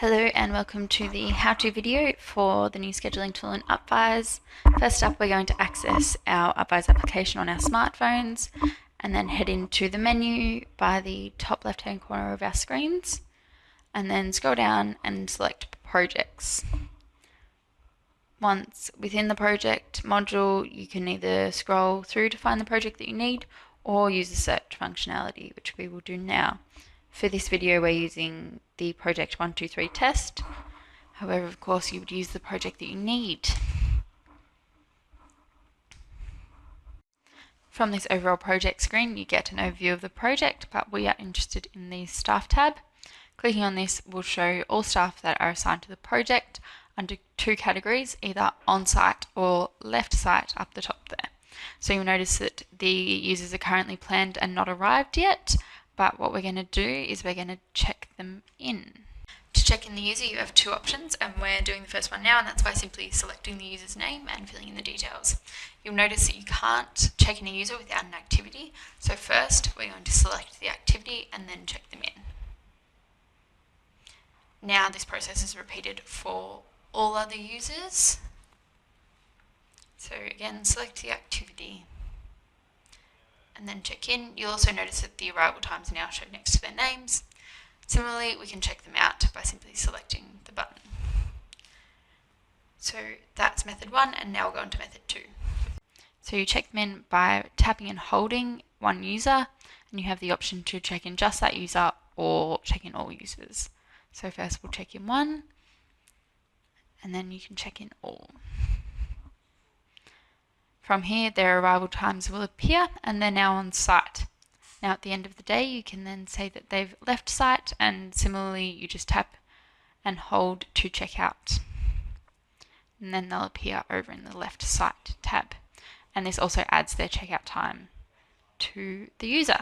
Hello and welcome to the how-to video for the new scheduling tool in Upvise. First up, we're going to access our Upvise application on our smartphones and then head into the menu by the top left-hand corner of our screens and then scroll down and select projects. Once within the project module, you can either scroll through to find the project that you need or use the search functionality, which we will do now. For this video, we're using the project 123 test. However, of course, you would use the project that you need. From this overall project screen, you get an overview of the project, but we are interested in the staff tab. Clicking on this will show all staff that are assigned to the project under two categories, either on-site or left site up the top there. So you'll notice that the users are currently planned and not arrived yet. But what we're going to do is we're going to check them in. To check in the user, you have two options, and we're doing the first one now, and that's by simply selecting the user's name and filling in the details. You'll notice that you can't check in a user without an activity. So first, we're going to select the activity and then check them in. Now this process is repeated for all other users. So again, select the activity and then check in. You'll also notice that the arrival times are now shown next to their names. Similarly, we can check them out by simply selecting the button. So that's method one, and now we'll go on to method two. So you check them in by tapping and holding one user, and you have the option to check in just that user or check in all users. So first we'll check in one, and then you can check in all. From here, their arrival times will appear and they're now on site. Now at the end of the day, you can then say that they've left site, and similarly you just tap and hold to check out. And then they'll appear over in the left site tab. And this also adds their checkout time to the user.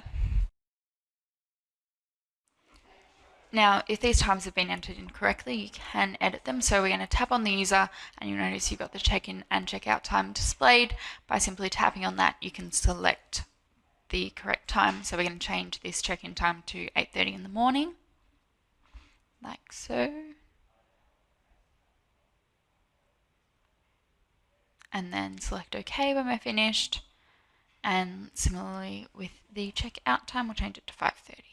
Now, if these times have been entered incorrectly, you can edit them. So we're going to tap on the user, and you'll notice you've got the check-in and check-out time displayed. By simply tapping on that, you can select the correct time. So we're going to change this check-in time to 8:30 in the morning, like so. And then select OK when we're finished. And similarly with the check-out time, we'll change it to 5:30.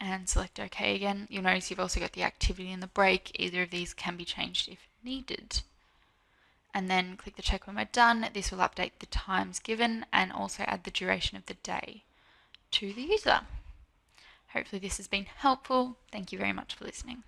And select OK again. You'll notice you've also got the activity and the break. Either of these can be changed if needed. And then click the check when we're done. This will update the times given and also add the duration of the day to the user. Hopefully this has been helpful. Thank you very much for listening.